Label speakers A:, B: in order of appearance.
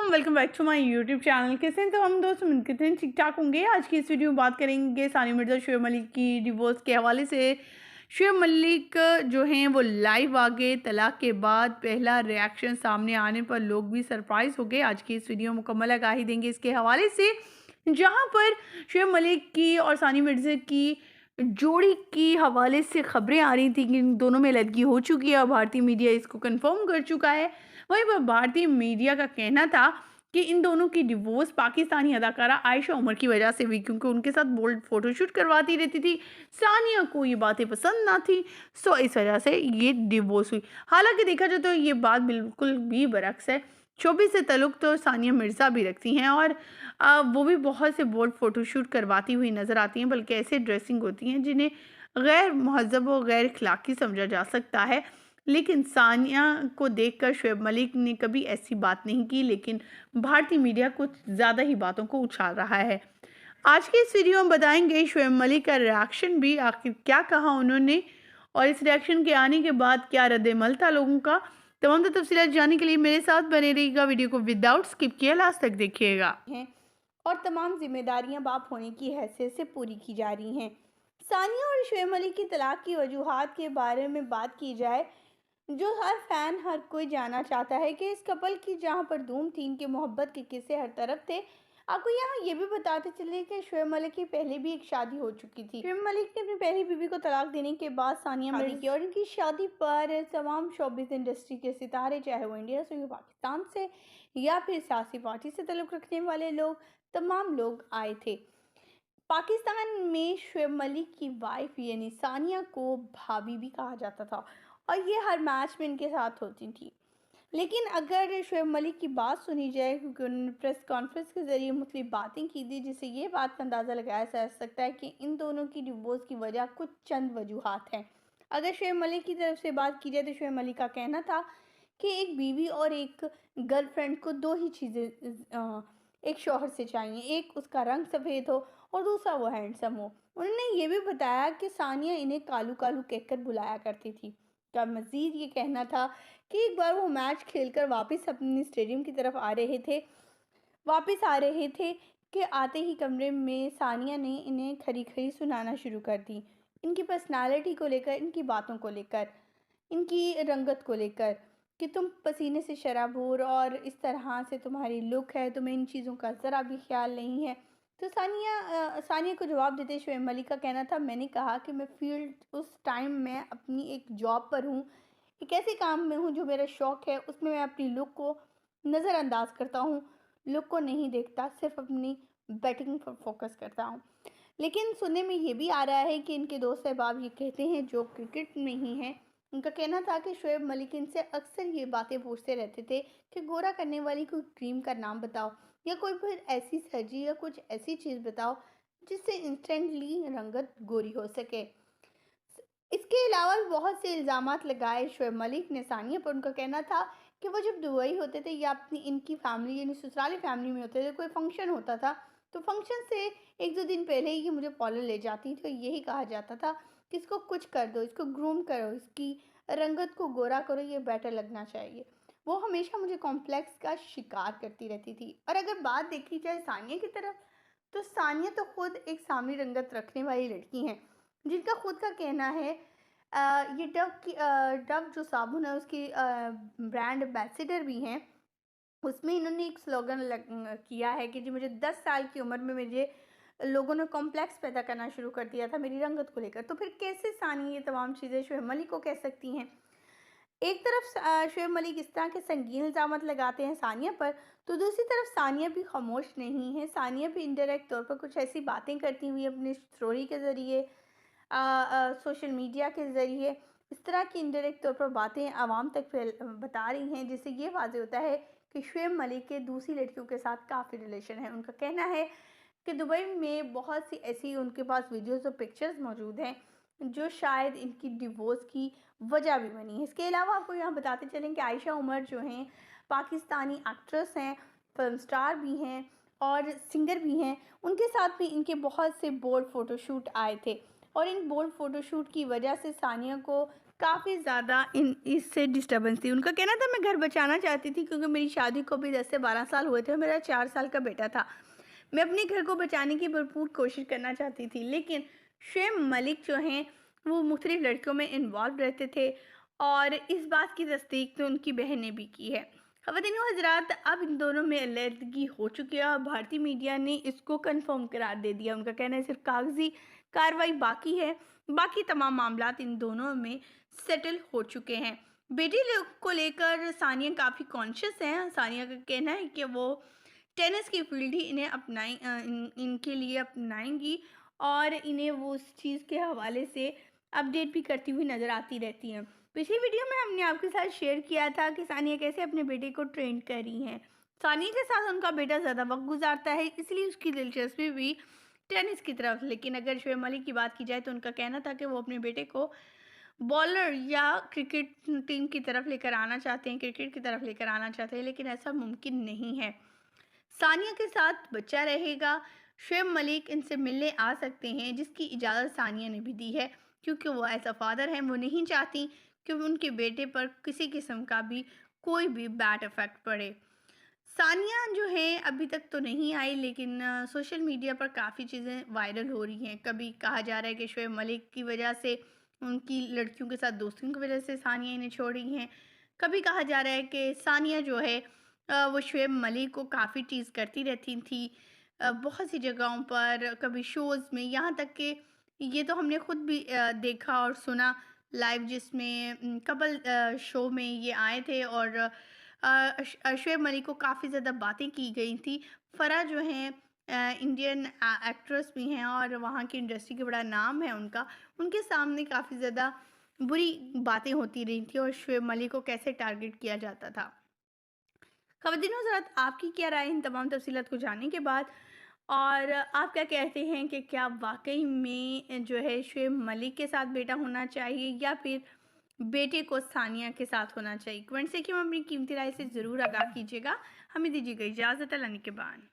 A: अस्सलाम welcome back to my YouTube channel. कैसे हैं तो हम दोस्त उम्मीद करते हैं ठीक ठाक होंगे। आज की इस वीडियो में बात करेंगे सानिया मिर्ज़ा शोएब मलिक की डिवोर्स के हवाले से। शोएब मलिक जो हैं वो लाइव आ गए तलाक के बाद। पहला रिएक्शन सामने आने पर लोग भी सरप्राइज़ हो गए। आज की इस वीडियो में मुकम्मल आगाही देंगे इसके हवाले से, जहाँ पर शोएब मलिक की और सानिया मिर्ज़ा की जोड़ी की हवाले से खबरें आ रही थी कि इन दोनों में अलग हो चुकी है और भारतीय मीडिया इसको कंफर्म कर चुका है। वहीं पर भारतीय मीडिया का कहना था कि इन दोनों की डिवोर्स पाकिस्तानी अदाकारा आयशा उमर की वजह से हुई, क्योंकि उनके साथ बोल्ड फोटोशूट करवाती रहती थी। सानिया को ये बातें पसंद ना थी, सो इस वजह से ये डिवोर्स हुई। हालांकि देखा जाए तो ये बात बिल्कुल भी बरक्स है। शोबी से ताल्लुक तो सानिया मिर्ज़ा भी रखती हैं और वो भी बहुत से बोल्ड फोटोशूट करवाती हुई नज़र आती हैं, बल्कि ऐसे ड्रेसिंग होती हैं जिन्हें गैर महज़ब और गैर अखलाकी समझा जा सकता है। लेकिन सानिया को देखकर शोएब मलिक ने कभी ऐसी बात नहीं की, लेकिन भारतीय मीडिया कुछ ज़्यादा ही बातों को उछाल रहा है। आज के इस वीडियो में बताएंगे शोएब मलिक का रिएक्शन भी, आखिर क्या कहा उन्होंने और इस रिएक्शन के आने के बाद क्या रद्द-ए-अमल था लोगों का। तमाम तफसीलात जानने के लिए मेरे साथ बने रहिएगा। वीडियो को विदाउट स्किप किए लास्ट तक देखिएगा।
B: और तमाम जिम्मेदारियां बाप होने की हैसियत से पूरी की जा रही हैं। सानिया और शोएब मलिक की तलाक की वजूहात के बारे में बात की जाए, जो हर फैन हर कोई जानना चाहता है कि इस कपल की जहां पर धूम थी, इनके मोहब्बत के किस्से हर तरफ थे। आपको यहाँ ये भी बताते चले कि शोएब मलिक की पहले भी एक शादी हो चुकी थी। शोएब मलिक ने अपनी पहली बीवी को तलाक देने के बाद सानिया मिर्ज़ा की, और इनकी शादी पर तमाम शोबिज़ इंडस्ट्री के सितारे, चाहे वो इंडिया से या पाकिस्तान से या फिर सियासी पार्टी से ताल्लुक़ रखने वाले लोग, तमाम लोग आए थे। पाकिस्तान में शोएब मलिक की वाइफ यानी सानिया को भाभी भी कहा जाता था और ये हर मैच में इनके साथ होती थी। लेकिन अगर शोएब मलिक की बात सुनी जाए, क्योंकि उन्होंने प्रेस कॉन्फ्रेंस के ज़रिए मुख्तलिफ बातें की थी, जिससे ये बात का अंदाज़ा लगाया जा सकता है कि इन दोनों की डिवोर्स की वजह कुछ चंद वजूहात हैं। अगर शोएब मलिक की तरफ से बात की जाए तो शोएब मलिक का कहना था कि एक बीवी और एक गर्लफ्रेंड को दो ही चीज़ें एक शौहर से चाहिए, एक उसका रंग सफ़ेद हो और दूसरा वो हैंडसम हो। उन्होंने ये भी बताया कि सानिया इन्हें कालू कालू कहकर बुलाया करती थी। का मज़ीद ये कहना था कि एक बार वो मैच खेलकर वापस अपनी स्टेडियम की तरफ वापस आ रहे थे कि आते ही कमरे में सानिया ने इन्हें खरी खरी सुनाना शुरू कर दी, इनकी पर्सनालिटी को लेकर, इनकी बातों को लेकर, इनकी रंगत को लेकर, कि तुम पसीने से शराबोर और इस तरह से तुम्हारी लुक है, तुम्हें इन चीज़ों का ज़रा भी ख्याल नहीं है। तो सानिया को जवाब देते शोएब मलिक का कहना था, मैंने कहा कि मैं फील्ड उस टाइम मैं अपनी एक जॉब पर हूँ, एक ऐसे काम में हूँ जो मेरा शौक़ है, उसमें मैं अपनी लुक को नज़रअंदाज करता हूँ, लुक को नहीं देखता, सिर्फ अपनी बैटिंग पर फोकस करता हूँ। लेकिन सुनने में ये भी आ रहा है कि इनके दोस्त अहबाब ये कहते हैं जो क्रिकेट में ही हैं। उनका कहना था कि शोएब मलिक इनसे अक्सर ये बातें पूछते रहते थे कि गोरा करने वाली कोई क्रीम का नाम बताओ या कोई फिर ऐसी सर्जरी या कुछ ऐसी चीज़ बताओ जिससे इंस्टेंटली रंगत गोरी हो सके। इसके अलावा भी बहुत से इल्ज़ामात लगाए शोएब मलिक ने सानिया पर। उनका कहना था कि वो जब दुबई होते थे या अपनी इनकी फैमिली यानी ससुराली फैमिली में होते थे, कोई फंक्शन होता था तो फंक्शन से एक दो दिन पहले ही मुझे पार्लर ले जाती, तो यही कहा जाता था कि इसको कुछ कर दो, इसको ग्रूम करो, इसकी रंगत को गोरा करो, ये बेटर लगना चाहिए। वो हमेशा मुझे कॉम्प्लेक्स का शिकार करती रहती थी। और अगर बात देखी जाए सानिया की तरफ, तो सानिया तो खुद एक सामने रंगत रखने वाली लड़की हैं, जिनका खुद का कहना है ये डव जो साबुन है उसकी ब्रांड एम्बेसडर भी हैं। उसमें इन्होंने एक स्लोगन किया है कि जी मुझे 10 साल की उम्र में मुझे लोगों ने कॉम्प्लेक्स पैदा करना शुरू कर दिया था मेरी रंगत को लेकर। तो फिर कैसे सानिया ये तमाम चीज़ें शोएब मलिक को कह सकती हैं। एक तरफ शोएब मलिक इस तरह के संगीन इल्ज़ामात लगाते हैं सानिया पर, तो दूसरी तरफ सानिया भी खामोश नहीं है। सानिया भी इनडायरेक्ट तौर पर कुछ ऐसी बातें करती हुई अपनी स्टोरी के ज़रिए, सोशल मीडिया के ज़रिए इस तरह की इनडायरेक्ट तौर पर बातें आवाम तक बता रही हैं, जिससे ये वाज़ेह होता है कि शोएब मलिक के दूसरी लड़कियों के साथ काफ़ी रिलेशन है। उनका कहना है कि दुबई में बहुत सी ऐसी उनके पास वीडियोज़ और पिक्चर्स मौजूद हैं जो शायद इनकी डिवोर्स की वजह भी बनी है। इसके अलावा आपको यहाँ बताते चलें कि आयशा उमर जो हैं पाकिस्तानी एक्ट्रेस हैं, फिल्म स्टार भी हैं और सिंगर भी हैं। उनके साथ भी इनके बहुत से बोल्ड फ़ोटोशूट आए थे और इन बोल्ड फ़ोटोशूट की वजह से सानिया को काफ़ी ज़्यादा इन इससे डिस्टर्बेंस थी। उनका कहना था मैं घर बचाना चाहती थी क्योंकि मेरी शादी को भी 10 से 12 साल हुए थे और मेरा 4 साल का बेटा था। मैं अपने घर को बचाने की भरपूर कोशिश करना चाहती थी, लेकिन शुएब मलिक जो हैं वो मुख्तलिफ लड़कियों में इन्वॉल्व रहते थे और इस बात की तस्दीक तो उनकी बहन ने भी की है। ख़वातीन व हज़रात, अब इन दोनों में अलहदगी हो चुकी है और भारतीय मीडिया ने इसको कन्फर्म करार दे दिया। उनका कहना है सिर्फ कागजी कार्रवाई बाकी है, बाकी तमाम मामलात इन दोनों में सेटल हो चुके हैं। बेटी को लेकर सानिया काफ़ी कॉन्शियस हैं। सानिया का कहना है कि वो टेनिस की फील्ड ही इन्हें इनके लिए अपनाएंगी और इन्हें वो उस चीज़ के हवाले से अपडेट भी करती हुई नज़र आती रहती हैं। पिछली वीडियो में हमने आपके साथ शेयर किया था कि सानिया कैसे अपने बेटे को ट्रेन कर रही हैं। सानिया के साथ उनका बेटा ज़्यादा वक्त गुजारता है, इसलिए उसकी दिलचस्पी भी टेनिस की तरफ। लेकिन अगर शुएब मलिक की बात की जाए तो उनका कहना था कि वो अपने बेटे को बॉलर या क्रिकेट टीम की तरफ लेकर आना चाहते हैं, क्रिकेट की तरफ लेकर आना चाहते हैं, लेकिन ऐसा मुमकिन नहीं है। सानिया के साथ बच्चा रहेगा। शुएब मलिक इनसे मिलने आ सकते हैं, जिसकी इजाज़त सानिया ने भी दी है, क्योंकि वो एज अ फादर हैं, वो नहीं चाहती कि उनके बेटे पर किसी किस्म का भी कोई भी बैड इफ़ेक्ट पड़े। सानिया जो है अभी तक तो नहीं आई, लेकिन सोशल मीडिया पर काफ़ी चीज़ें वायरल हो रही हैं। कभी कहा जा रहा है कि शुएब मलिक की वजह से, उनकी लड़कियों के साथ दोस्तियों की वजह से सानिया इन्हें छोड़ रही हैं। कभी कहा जा रहा है कि सानिया जो है वो शुएब मलिक को काफ़ी टीज़ करती रहती थी बहुत सी जगहों पर, कभी शोज़ में, यहाँ तक कि ये तो हमने खुद भी देखा और सुना लाइव, जिसमें कपल शो में ये आए थे और शुएब मलिक को काफ़ी ज़्यादा बातें की गई थी। फ़रा जो हैं इंडियन एक्ट्रेस भी हैं और वहाँ की इंडस्ट्री का बड़ा नाम है उनका, उनके सामने काफ़ी ज़्यादा बुरी बातें होती रही थी और शुएब मलिक को कैसे टारगेट किया जाता था। ख़वातीन हज़रात, आपकी क्या राय इन तमाम तफ़सीलात को जानने के बाद? और आप क्या कहते हैं कि क्या वाक़ई में जो है शुएब मलिक के साथ बेटा होना चाहिए या फिर बेटे को सानिया के साथ होना चाहिए? कमेंट सेक्शन में अपनी कीमती राय से ज़रूर आगाह कीजिएगा। हमें दीजिएगा इजाज़त। अल्लाह निगहबान।